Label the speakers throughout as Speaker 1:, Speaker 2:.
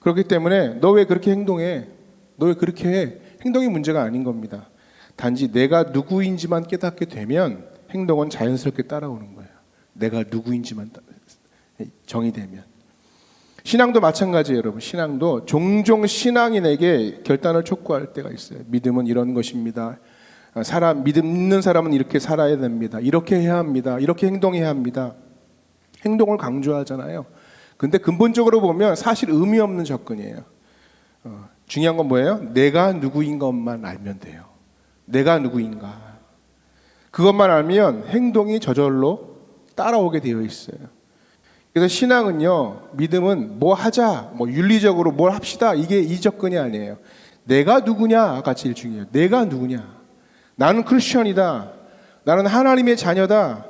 Speaker 1: 그렇기 때문에 너 왜 그렇게 행동해? 너 왜 그렇게 해? 행동이 문제가 아닌 겁니다. 단지 내가 누구인지만 깨닫게 되면 행동은 자연스럽게 따라오는 거예요. 내가 누구인지만 정의되면. 신앙도 마찬가지예요, 여러분. 신앙도 종종 신앙인에게 결단을 촉구할 때가 있어요. 믿음은 이런 것입니다. 믿는 사람은 이렇게 살아야 됩니다. 이렇게 해야 합니다. 이렇게 행동해야 합니다. 행동을 강조하잖아요. 근데 근본적으로 보면 사실 의미 없는 접근이에요. 중요한 건 뭐예요? 내가 누구인 것만 알면 돼요. 내가 누구인가. 그것만 알면 행동이 저절로 따라오게 되어 있어요. 그래서 신앙은요, 믿음은 뭐 하자, 뭐 윤리적으로 뭘 합시다, 이게 이 접근이 아니에요. 내가 누구냐가 제일 중요해요. 내가 누구냐. 나는 크리스천이다. 나는 하나님의 자녀다.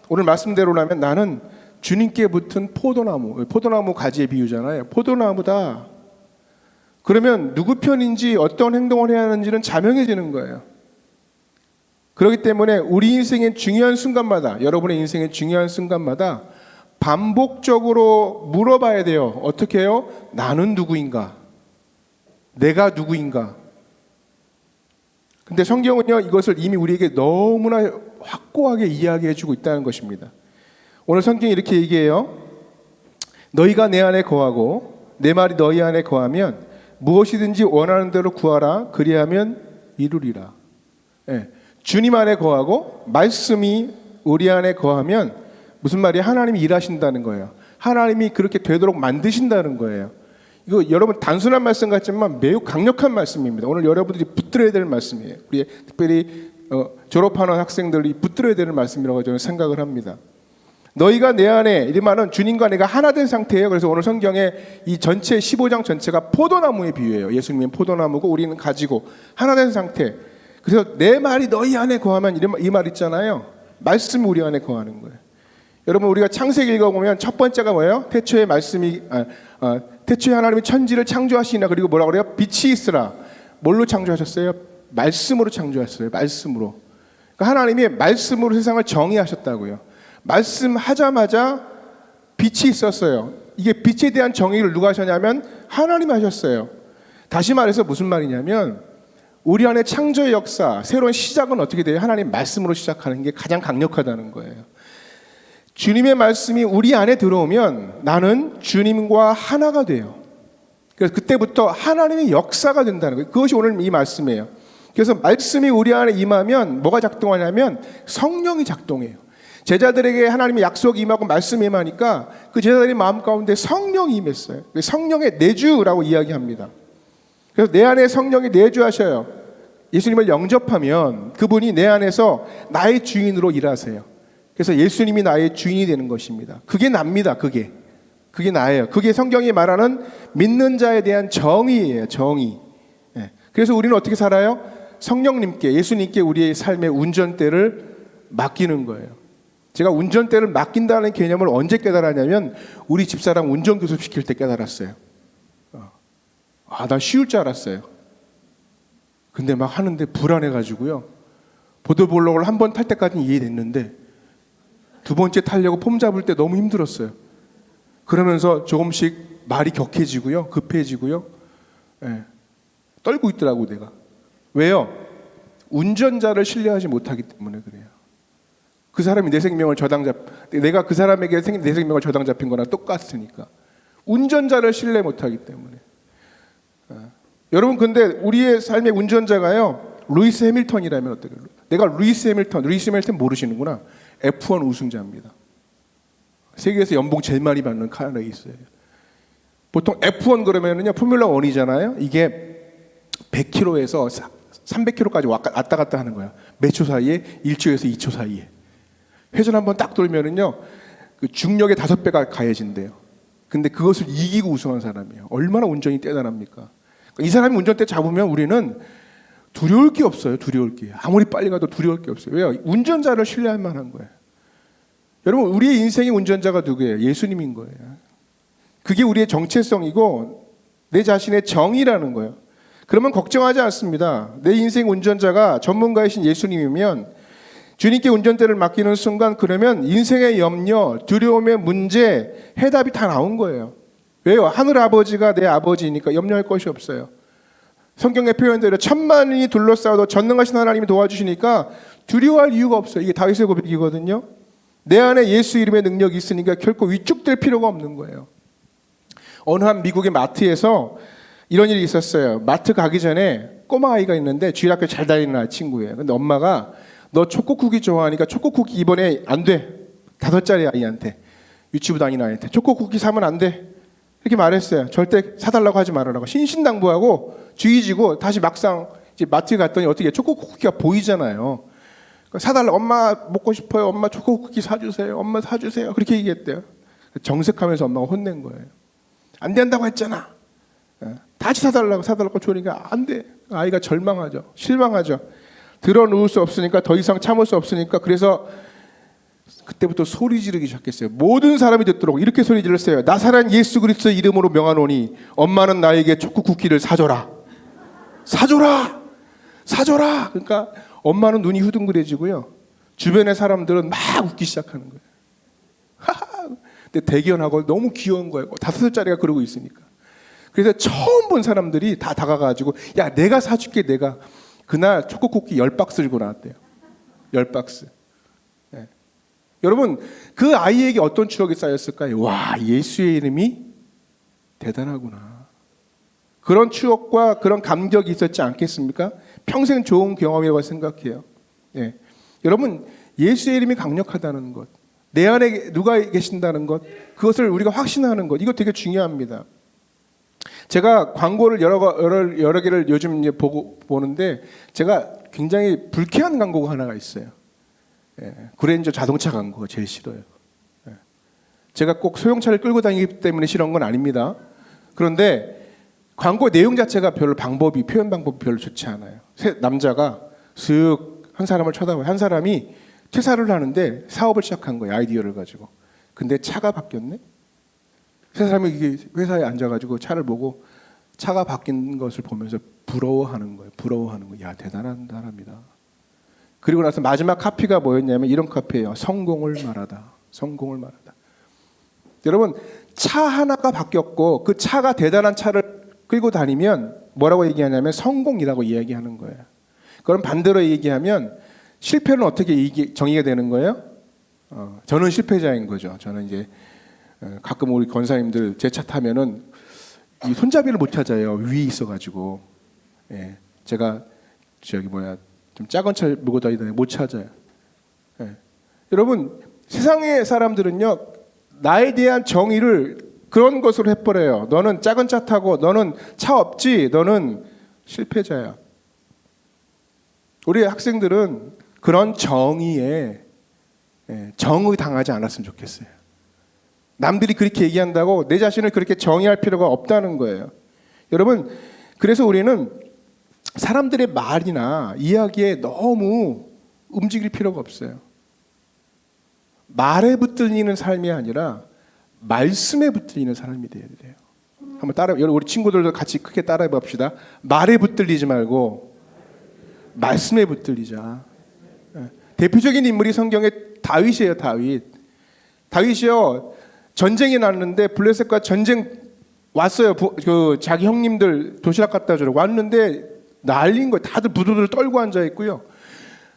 Speaker 1: 오늘 말씀대로라면 나는 주님께 붙은 포도나무 가지의 비유잖아요. 포도나무다. 그러면 누구 편인지 어떤 행동을 해야 하는지는 자명해지는 거예요. 그렇기 때문에 우리 인생의 중요한 순간마다, 여러분의 인생의 중요한 순간마다 반복적으로 물어봐야 돼요. 어떻게 해요? 나는 누구인가? 내가 누구인가? 근데 성경은요, 이것을 이미 우리에게 너무나 확고하게 이야기해 주고 있다는 것입니다. 오늘 성경이 이렇게 얘기해요. 너희가 내 안에 거하고 내 말이 너희 안에 거하면 무엇이든지 원하는 대로 구하라. 그리하면 이루리라. 주님 안에 거하고 말씀이 우리 안에 거하면 무슨 말이에요? 하나님이 일하신다는 거예요. 하나님이 그렇게 되도록 만드신다는 거예요. 이거 여러분 단순한 말씀 같지만 매우 강력한 말씀입니다. 오늘 여러분들이 붙들어야 될 말씀이에요. 우리 특별히 졸업하는 학생들이 붙들어야 되는 말씀이라고 저는 생각을 합니다. 너희가 내 안에, 이 말은 주님과 내가 하나 된 상태예요. 그래서 오늘 성경에 이 전체 15장 전체가 포도나무의 비유예요. 예수님은 포도나무고 우리는 가지고 하나 된 상태. 그래서 내 말이 너희 안에 거하면 이 말 있잖아요. 말씀이 우리 안에 거하는 거예요. 여러분 우리가 창세기 읽어보면 첫 번째가 뭐예요? 태초에 하나님이 천지를 창조하시나. 그리고 뭐라고 그래요? 빛이 있으라. 뭘로 창조하셨어요? 말씀으로 창조하셨어요. 말씀으로. 그러니까 하나님이 말씀으로 세상을 정의하셨다고요. 말씀하자마자 빛이 있었어요. 이게 빛에 대한 정의를 누가 하셨냐면 하나님이 하셨어요. 다시 말해서 무슨 말이냐면 우리 안에 창조의 역사, 새로운 시작은 어떻게 돼요? 하나님 말씀으로 시작하는 게 가장 강력하다는 거예요. 주님의 말씀이 우리 안에 들어오면 나는 주님과 하나가 돼요. 그래서 그때부터 하나님의 역사가 된다는 거예요. 그것이 오늘 이 말씀이에요. 그래서 말씀이 우리 안에 임하면 뭐가 작동하냐면 성령이 작동해요. 제자들에게 하나님의 약속이 임하고 말씀이 임하니까 그 제자들의 마음 가운데 성령이 임했어요. 성령의 내주라고 이야기합니다. 그래서 내 안에 성령이 내주하셔요. 예수님을 영접하면 그분이 내 안에서 나의 주인으로 일하세요. 그래서 예수님이 나의 주인이 되는 것입니다. 그게 납니다. 그게 나예요. 그게 성경이 말하는 믿는 자에 대한 정의예요. 정의. 그래서 우리는 어떻게 살아요? 성령님께, 예수님께 우리의 삶의 운전대를 맡기는 거예요. 제가 운전대를 맡긴다는 개념을 언제 깨달았냐면 우리 집사람 운전교습 시킬 때 깨달았어요. 난 쉬울 줄 알았어요. 근데 막 하는데 불안해가지고요. 보도블록을 한 번 탈 때까지는 이해됐는데 두 번째 타려고 폼 잡을 때 너무 힘들었어요. 그러면서 조금씩 말이 격해지고요. 급해지고요. 떨고 있더라고 내가. 왜요? 운전자를 신뢰하지 못하기 때문에 그래요. 그 사람이 내 생명을 내가 그 사람에게 내 생명을 저당 잡힌 거나 똑같으니까. 운전자를 신뢰 못하기 때문에. 여러분 근데 우리의 삶의 운전자가요. 루이스 해밀턴이라면 어떨까요? 내가 루이스 해밀턴 모르시는구나. F1 우승자입니다. 세계에서 연봉 제일 많이 받는 카레이 있어요. 보통 F1 그러면은요 포뮬러 1이잖아요. 이게 100km에서 300km까지 왔다 갔다 하는 거야. 몇 초 사이에? 1초에서 2초 사이에. 회전 한번 딱 돌면은요 그 중력의 5배가 가해진대요. 근데 그것을 이기고 우승한 사람이에요. 얼마나 운전이 대단합니까? 이 사람이 운전대 잡으면 우리는 두려울 게 없어요. 두려울 게. 아무리 빨리 가도 두려울 게 없어요. 왜요? 운전자를 신뢰할 만한 거예요. 여러분 우리의 인생의 운전자가 누구예요? 예수님인 거예요. 그게 우리의 정체성이고 내 자신의 정의라는 거예요. 그러면 걱정하지 않습니다. 내 인생 운전자가 전문가이신 예수님이면 주님께 운전대를 맡기는 순간 그러면 인생의 염려, 두려움의 문제, 해답이 다 나온 거예요. 왜요? 하늘 아버지가 내 아버지니까 염려할 것이 없어요. 성경의 표현대로 천만이 둘러싸도 전능하신 하나님이 도와주시니까 두려워할 이유가 없어요. 이게 다윗의 고백이거든요. 내 안에 예수 이름의 능력이 있으니까 결코 위축될 필요가 없는 거예요. 어느 한 미국의 마트에서 이런 일이 있었어요. 마트 가기 전에 꼬마 아이가 있는데 주일학교 잘 다니는 친구예요. 근데 엄마가 너 초코쿠키 좋아하니까 초코쿠키 이번에 안 돼. 5살짜리 아이한테, 유치부 다니는 아이한테 초코쿠키 사면 안 돼. 이렇게 말했어요. 절대 사달라고 하지 말으라고. 신신당부하고 주의지고 다시 막상 이제 마트에 갔더니 어떻게 초코쿠키가 보이잖아요. 사달라. 엄마 먹고 싶어요. 엄마 초코쿠키 사주세요. 엄마 사주세요. 그렇게 얘기했대요. 정색하면서 엄마가 혼낸 거예요. 안 된다고 했잖아. 다시 사달라고 주니까 안 돼. 아이가 절망하죠. 실망하죠. 들어놓을 수 없으니까, 더 이상 참을 수 없으니까, 그래서 그때부터 소리 지르기 시작했어요. 모든 사람이 듣도록 이렇게 소리 질렀어요. 나사렛 예수 그리스도 이름으로 명하노니 엄마는 나에게 초코쿠키를 사줘라. 사줘라. 사줘라. 그러니까 엄마는 눈이 후둥그레지고요. 주변의 사람들은 막 웃기 시작하는 거예요. 근데 대견하고 너무 귀여운 거예요. 5살짜리가 그러고 있으니까. 그래서 처음 본 사람들이 다 다가가지고 야, 내가 사줄게. 내가. 그날 초코쿠키 10박스 들고 나왔대요. 10박스. 네. 여러분, 그 아이에게 어떤 추억이 쌓였을까요? 와, 예수의 이름이 대단하구나. 그런 추억과 그런 감격이 있었지 않겠습니까? 평생 좋은 경험이라고 생각해요. 네. 여러분, 예수의 이름이 강력하다는 것, 내 안에 누가 계신다는 것, 그것을 우리가 확신하는 것, 이거 되게 중요합니다. 제가 광고를 여러 개를 요즘 이제 보는데 제가 굉장히 불쾌한 광고가 하나가 있어요. 예, 그랜저 자동차 광고가 제일 싫어요. 예. 제가 꼭 소형차를 끌고 다니기 때문에 싫은 건 아닙니다. 그런데 광고 내용 자체가 별로 표현 방법이 별로 좋지 않아요. 남자가 슥 한 사람을 쳐다봐요. 한 사람이 퇴사를 하는데 사업을 시작한 거예요. 아이디어를 가지고. 근데 차가 바뀌었네. 세 사람이 이게 회사에 앉아가지고 차를 보고 차가 바뀐 것을 보면서 부러워하는 거예요. 부러워하는 거예요. 야, 대단한 사람이다. 그리고 나서 마지막 카피가 뭐였냐면 이런 카피예요. 성공을 말하다. 성공을 말하다. 여러분, 차 하나가 바뀌었고 그 차가 대단한 차를 끌고 다니면 뭐라고 얘기하냐면 성공이라고 이야기하는 거예요. 그럼 반대로 얘기하면 실패는 어떻게 정의가 되는 거예요? 저는 실패자인 거죠. 저는 이제 가끔 우리 권사님들 제 차 타면은 이 손잡이를 못 찾아요. 위에 있어가지고. 예, 제가 좀 작은 차를 몰고 다니다가 못 찾아요. 예. 여러분, 세상의 사람들은요, 나에 대한 정의를 그런 것으로 해버려요. 너는 작은 차 타고, 너는 차 없지, 너는 실패자야. 우리 학생들은 그런 정의에 정의 당하지 않았으면 좋겠어요. 남들이 그렇게 얘기한다고 내 자신을 그렇게 정의할 필요가 없다는 거예요. 여러분, 그래서 우리는 사람들의 말이나 이야기에 너무 움직일 필요가 없어요. 말에 붙들리는 삶이 아니라 말씀에 붙들리는 삶이 돼야 돼요. 한번 우리 친구들도 같이 크게 따라해 봅시다. 말에 붙들리지 말고 말씀에 붙들리자. 대표적인 인물이 성경에 다윗이에요. 다윗이요, 전쟁이 났는데 블레셋과 전쟁 왔어요. 자기 형님들 도시락 갖다 주러 왔는데 난린 거예요. 다들 부들부들 떨고 앉아 있고요.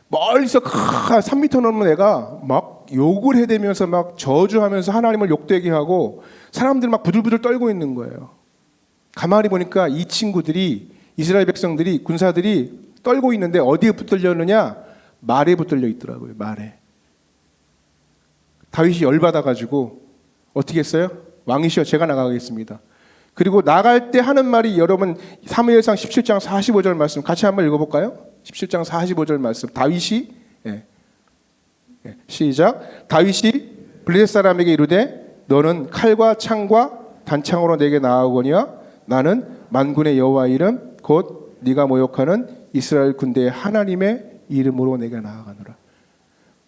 Speaker 1: 멀리서 3m 넘는 애가 막 욕을 해대면서 막 저주하면서 하나님을 욕되게 하고 사람들 막 부들부들 떨고 있는 거예요. 가만히 보니까 이 친구들이, 이스라엘 백성들이, 군사들이 떨고 있는데 어디에 붙들렸느냐? 말에 붙들려 있더라고요. 말에. 다윗이 열받아가지고 어떻게 했어요? 왕이시여, 제가 나가겠습니다. 그리고 나갈 때 하는 말이, 여러분 사무엘상 17장 45절 말씀 같이 한번 읽어볼까요? 17장 45절 말씀. 다윗이 시작. 다윗이 블레셋 사람에게 이르되 너는 칼과 창과 단창으로 내게 나아오거니와 나는 만군의 여호와 이름 곧 네가 모욕하는 이스라엘 군대의 하나님의 이름으로 내가 나아가노라.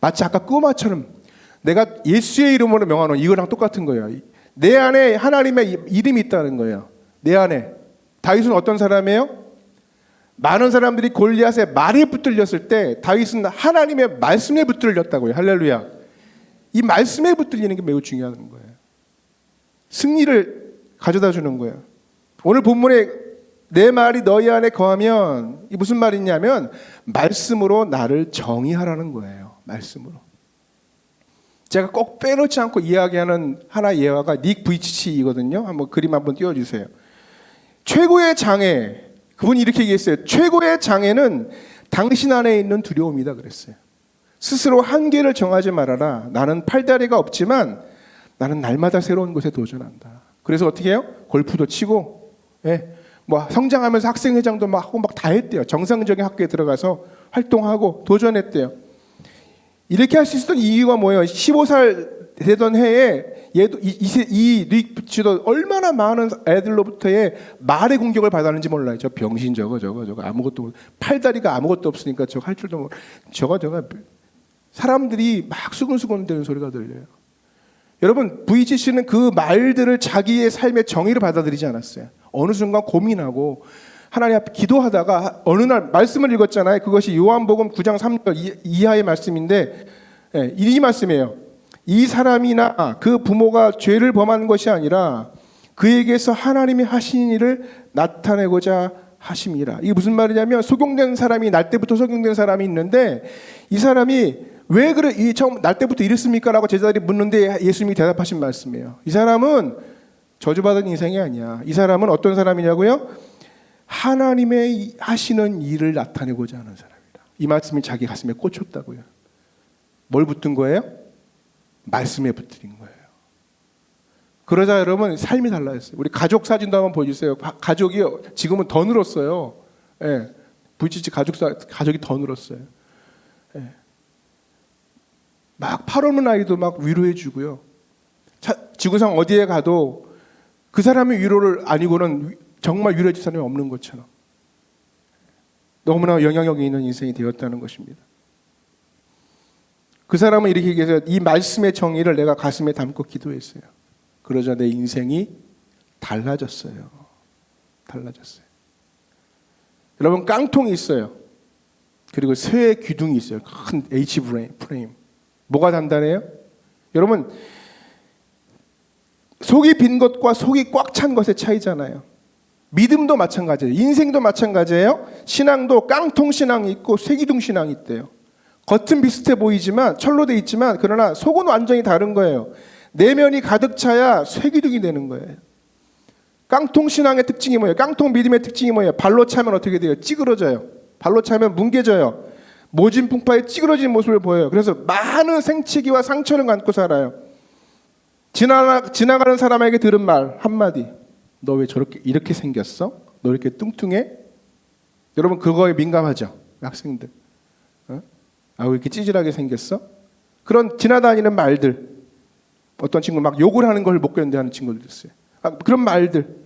Speaker 1: 마치 아까 꼬마처럼 내가 예수의 이름으로 명하노니, 이거랑 똑같은 거예요. 내 안에 하나님의 이름이 있다는 거예요. 내 안에. 다윗은 어떤 사람이에요? 많은 사람들이 골리앗의 말에 붙들렸을 때 다윗은 하나님의 말씀에 붙들렸다고요. 할렐루야. 이 말씀에 붙들리는 게 매우 중요한 거예요. 승리를 가져다 주는 거예요. 오늘 본문에 내 말이 너희 안에 거하면 이 무슨 말이냐면 말씀으로 나를 정의하라는 거예요. 말씀으로. 제가 꼭 빼놓지 않고 이야기하는 하나의 예화가 닉 부이치치이거든요. 한번 그림 한번 띄워주세요. 최고의 장애, 그분이 이렇게 얘기했어요. 최고의 장애는 당신 안에 있는 두려움이다 그랬어요. 스스로 한계를 정하지 말아라. 나는 팔다리가 없지만 나는 날마다 새로운 곳에 도전한다. 그래서 어떻게 해요? 골프도 치고, 뭐 성장하면서 학생회장도 막 하고 막 다 했대요. 정상적인 학교에 들어가서 활동하고 도전했대요. 이렇게 할 수 있었던 이유가 뭐예요? 15살 되던 해에 얘도 이 릭치도 얼마나 많은 애들로부터의 말의 공격을 받았는지 몰라요. 저 병신 저거 아무것도 팔다리가 아무것도 없으니까 저거 할 줄도 모르고 저거 사람들이 막 수근수근 되는 소리가 들려요. 여러분 VGC는 그 말들을 자기의 삶의 정의로 받아들이지 않았어요. 어느 순간 고민하고 하나님 앞에 기도하다가 어느 날 말씀을 읽었잖아요. 그것이 요한복음 9장 3절 이하의 말씀인데 이 말씀이에요. 이 사람이나 그 부모가 죄를 범한 것이 아니라 그에게서 하나님이 하신 일을 나타내고자 하심이라. 이게 무슨 말이냐면 소경된 사람이 날 때부터 소경된 사람이 있는데 이 사람이 왜 그래 이 처음 날 때부터 이랬습니까? 라고 제자들이 묻는데 예수님이 대답하신 말씀이에요. 이 사람은 저주받은 인생이 아니야. 이 사람은 어떤 사람이냐고요? 하나님의 하시는 일을 나타내고자 하는 사람이다. 이 말씀이 자기 가슴에 꽂혔다고요. 뭘 붙은 거예요? 말씀에 붙들인 거예요. 그러자 여러분 삶이 달라졌어요. 우리 가족 사진도 한번 보여주세요. 가족이 지금은 더 늘었어요. VCC 가족이 더 늘었어요. 막 팔없는 아이도 막 위로해주고요. 지구상 어디에 가도 그 사람의 위로를 아니고는 정말 위로해줄 사람이 없는 것처럼 너무나 영향력이 있는 인생이 되었다는 것입니다. 그 사람은 이렇게 얘기해서 이 말씀의 정의를 내가 가슴에 담고 기도했어요. 그러자 내 인생이 달라졌어요. 여러분 깡통이 있어요. 그리고 쇠의 기둥이 있어요. 큰 H 프레임. 뭐가 단단해요? 여러분 속이 빈 것과 속이 꽉 찬 것의 차이잖아요. 믿음도 마찬가지예요. 인생도 마찬가지예요. 신앙도 깡통 신앙이 있고 쇠기둥 신앙이 있대요. 겉은 비슷해 보이지만 철로 돼 있지만 그러나 속은 완전히 다른 거예요. 내면이 가득 차야 쇠기둥이 되는 거예요. 깡통 신앙의 특징이 뭐예요? 깡통 믿음의 특징이 뭐예요? 발로 차면 어떻게 돼요? 찌그러져요. 발로 차면 뭉개져요. 모진 풍파에 찌그러진 모습을 보여요. 그래서 많은 생치기와 상처를 안고 살아요. 지나가는 사람에게 들은 말 한마디. 너 왜 저렇게 이렇게 생겼어? 너 이렇게 뚱뚱해? 여러분 그거에 민감하죠? 학생들. 왜 이렇게 찌질하게 생겼어? 그런 지나다니는 말들. 어떤 친구 막 욕을 하는 걸 못 견뎌하는 친구들 있어요. 그런 말들.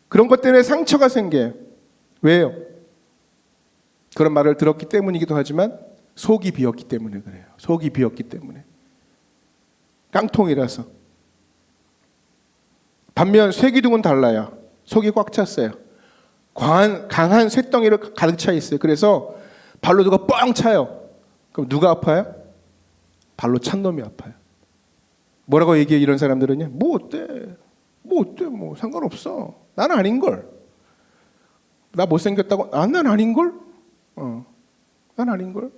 Speaker 1: 그런 것 때문에 상처가 생겨요. 왜요? 그런 말을 들었기 때문이기도 하지만 속이 비었기 때문에 그래요. 속이 비었기 때문에. 깡통이라서. 반면 쇠기둥은 달라요. 속이 꽉 찼어요. 강한 쇳덩이를 가득 차 있어요. 그래서 발로 누가 뻥 차요. 그럼 누가 아파요? 발로 찬 놈이 아파요. 뭐라고 얘기해 이런 사람들은요? 뭐 어때? 뭐 상관없어. 나는 아닌걸. 나 못생겼다고? 난 아닌걸? 난 아닌걸?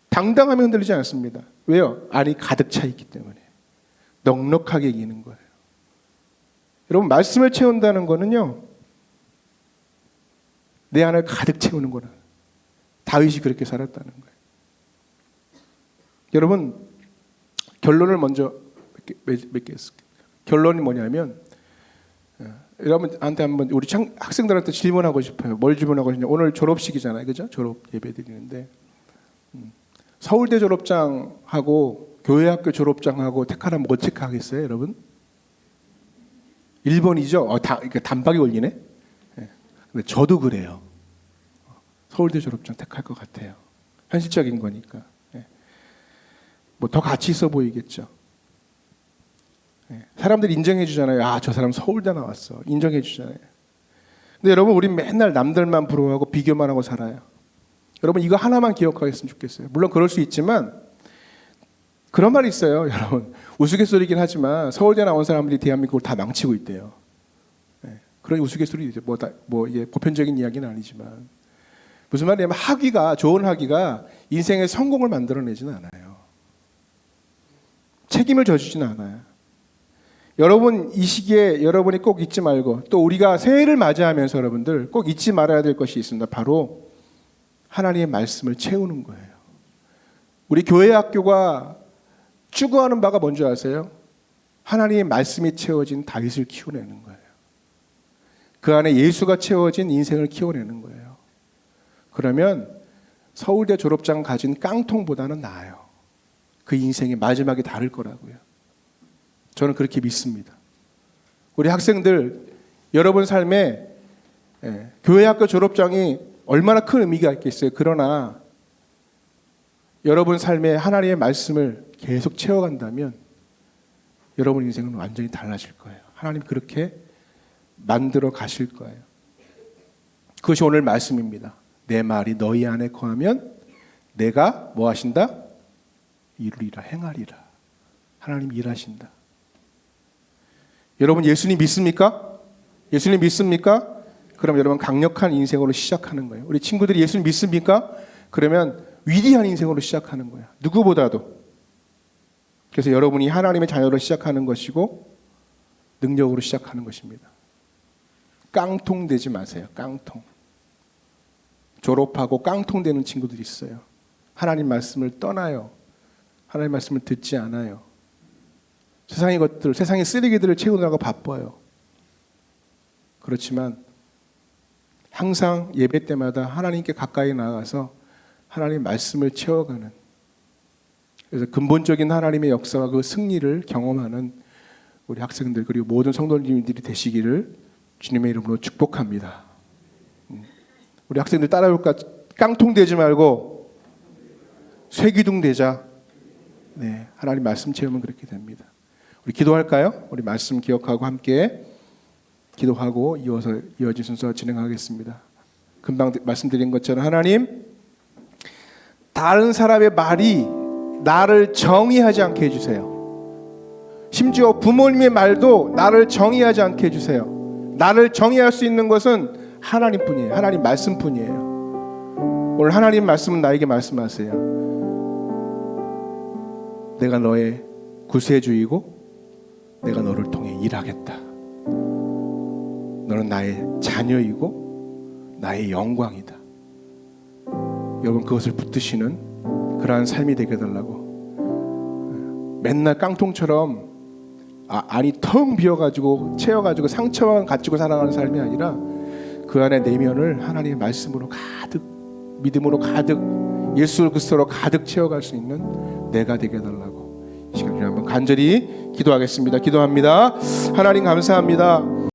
Speaker 1: 당당하면 흔들리지 않습니다. 왜요? 안이 가득 차 있기 때문에. 넉넉하게 이기는 거예요. 여러분 말씀을 채운다는 거는요. 내 안을 가득 채우는 거라. 다윗이 그렇게 살았다는 거예요. 여러분 결론을 먼저 맺겠습니다. 결론이 뭐냐면 여러분한테 한번 우리 학생들한테 질문하고 싶어요. 뭘 질문하고 싶냐? 오늘 졸업식이잖아요, 그죠? 졸업 예배 드리는데 서울대 졸업장하고 교회학교 졸업장하고 택하라면 뭐 체크하겠어요, 여러분? 1번이죠. 단박에 걸리네. 근데 저도 그래요. 서울대 졸업장 택할 것 같아요. 현실적인 거니까. 뭐 더 가치 있어 보이겠죠. 사람들이 인정해 주잖아요. 저 사람 서울대 나왔어. 인정해 주잖아요. 근데 여러분 우리 맨날 남들만 부러워하고 비교만 하고 살아요. 여러분 이거 하나만 기억하겠으면 좋겠어요. 물론 그럴 수 있지만 그런 말이 있어요, 여러분. 우스갯소리긴 하지만 서울대 나온 사람들이 대한민국을 다 망치고 있대요. 네. 그런 우스갯소리죠. 이게 보편적인 이야기는 아니지만 무슨 말이냐면 좋은 학위가 인생의 성공을 만들어내지는 않아요. 책임을 져주지는 않아요. 여러분 이 시기에 여러분이 꼭 잊지 말고 또 우리가 새해를 맞이하면서 여러분들 꼭 잊지 말아야 될 것이 있습니다. 바로 하나님의 말씀을 채우는 거예요. 우리 교회 학교가 추구하는 바가 뭔지 아세요? 하나님의 말씀이 채워진 다윗을 키워내는 거예요. 그 안에 예수가 채워진 인생을 키워내는 거예요. 그러면 서울대 졸업장 가진 깡통보다는 나아요. 그 인생이 마지막에 다를 거라고요. 저는 그렇게 믿습니다. 우리 학생들 여러분 삶에 교회 학교 졸업장이 얼마나 큰 의미가 있겠어요. 그러나 여러분 삶에 하나님의 말씀을 계속 채워간다면 여러분 인생은 완전히 달라질 거예요. 하나님 그렇게 만들어 가실 거예요. 그것이 오늘 말씀입니다. 내 말이 너희 안에 거하면 내가 뭐 하신다? 이루리라, 행하리라. 하나님 일하신다. 여러분 예수님 믿습니까? 예수님 믿습니까? 그럼 여러분 강력한 인생으로 시작하는 거예요. 우리 친구들이 예수님 믿습니까? 그러면 위대한 인생으로 시작하는 거예요. 누구보다도. 그래서 여러분이 하나님의 자녀로 시작하는 것이고 능력으로 시작하는 것입니다. 깡통되지 마세요. 깡통. 졸업하고 깡통되는 친구들이 있어요. 하나님 말씀을 떠나요. 하나님 말씀을 듣지 않아요. 세상의 것들, 세상의 쓰레기들을 채우느라고 바빠요. 그렇지만 항상 예배 때마다 하나님께 가까이 나아가서 하나님 말씀을 채워가는, 그래서 근본적인 하나님의 역사와 그 승리를 경험하는 우리 학생들 그리고 모든 성도님들이 되시기를 주님의 이름으로 축복합니다. 우리 학생들 따라올까? 깡통되지 말고 쇠기둥 되자. 네, 하나님 말씀 채우면 그렇게 됩니다. 우리 기도할까요? 우리 말씀 기억하고 함께 기도하고 이어진 순서 진행하겠습니다. 금방 말씀드린 것처럼 하나님, 다른 사람의 말이 나를 정의하지 않게 해주세요. 심지어 부모님의 말도 나를 정의하지 않게 해주세요. 나를 정의할 수 있는 것은 하나님뿐이에요. 하나님 말씀뿐이에요. 오늘 하나님 말씀은 나에게 말씀하세요. 내가 너의 구세주이고 내가 너를 통해 일하겠다. 너는 나의 자녀이고 나의 영광이다. 여러분 그것을 붙드시는 그러한 삶이 되게 해달라고. 맨날 깡통처럼 안이 텅 비어가지고 채워가지고 상처만 가지고 살아가는 삶이 아니라 그 안에 내면을 하나님의 말씀으로 가득, 믿음으로 가득, 예수 그리스도로 가득 채워갈 수 있는 내가 되게 해달라고 이 시간에 한번 간절히 기도하겠습니다. 기도합니다. 하나님 감사합니다.